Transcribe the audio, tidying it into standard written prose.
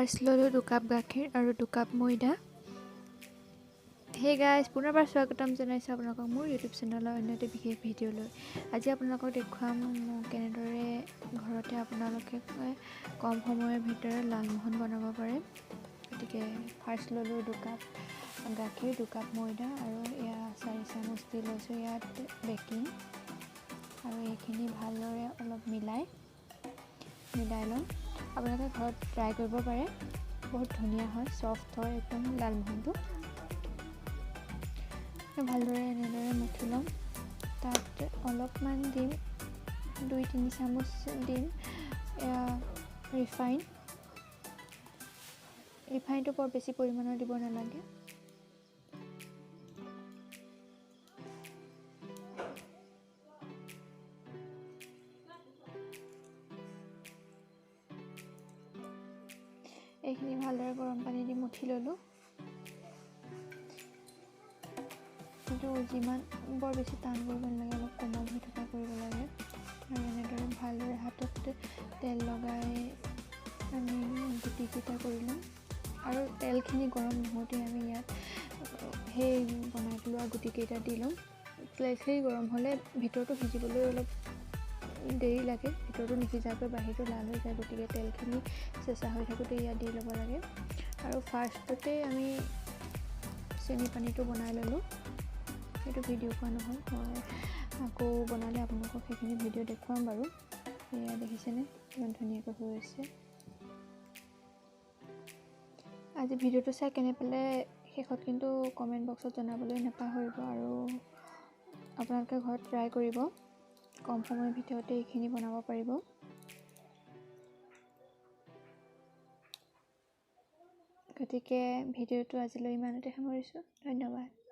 ল'লোঁ 2 কাপ গাখীৰ আৰু 2 কাপ ময়দা। হেই গাইজ, পুনৰবাৰ স্বাগতম জনাইছোঁ আপোনালোকক মোৰ ইউটিউব চেনেলৰ অন্য এটা বিশেষ ভিডিঅ'লৈ। আজি আপোনালোকক দেখুৱাম কেনেদৰে ঘৰতে আপোনালোকে কম সময়ৰ ভিতৰত লালমোহন বনাব পাৰে। গতিকে ফাৰ্ষ্ট ল'লোঁ 2 কাপ গাখীৰ, 2 কাপ ময়দা আৰু এয়া 4 চামুচ দি লৈছোঁ ইয়াত বেকিং। আৰু এইখিনি ভালদৰে অলপ মিলাই ল'ম। আপোনালোকে ঘৰত ট্ৰাই কৰিব পাৰে, বহুত ধুনীয়া হয়, চফ্ট হয় একদম লালমোহনটো। ভালদৰে এনেদৰে মঠি ল'ম। তাত অলপমান দিম, 2-3 চামুচ দিম ৰিফাইনটো বৰ বেছি পৰিমাণৰ দিব নালাগে। এইখিনি ভালদৰে গৰম পানী দি মঠি ল'লোঁ। কিন্তু যিমান বৰ বেছি টান কৰিব নালাগে, অলপ কোমল হৈ থকা কৰিব লাগে। আৰু এনেদৰে ভালদৰে হাতত তেল লগাই আমি গুটিকেইটা কৰি ল'ম। আৰু তেলখিনি গৰম নহওঁতে আমি ইয়াত সেই বনাই লোৱা গুটিকেইটা দি ল'ম। তেলখিনি গৰম হ'লে ভিতৰটো সিজিবলৈ অলপ দেৰি লাগে, ভিতৰটো নিসিজাকৈ বাহিৰটো লাল হৈ যায়। গতিকে তেলখিনি চেঁচা হৈ থাকোঁতে ইয়াত দি ল'ব লাগে। আৰু ফাৰ্ষ্টতে আমি চেনি পানীটো বনাই ল'লোঁ। সেইটো ভিডিঅ' পোৱা নহ'ল, মই আকৌ বনালে আপোনালোকক সেইখিনি ভিডিঅ' দেখুৱাম বাৰু। এয়া দেখিছেনে কিমান ধুনীয়াকৈ হৈ আছে। আজি ভিডিঅ'টো চাই কেনে পালে শেষত কিন্তু কমেণ্ট বক্সত জনাবলৈ নাপাহৰিব। আৰু আপোনালোকে ঘৰত ট্ৰাই কৰিব, কম সময়ৰ ভিতৰতে এইখিনি বনাব পাৰিব। গতিকে ভিডিঅ'টো আজিলৈ ইমানতে সামৰিছোঁ। ধন্যবাদ।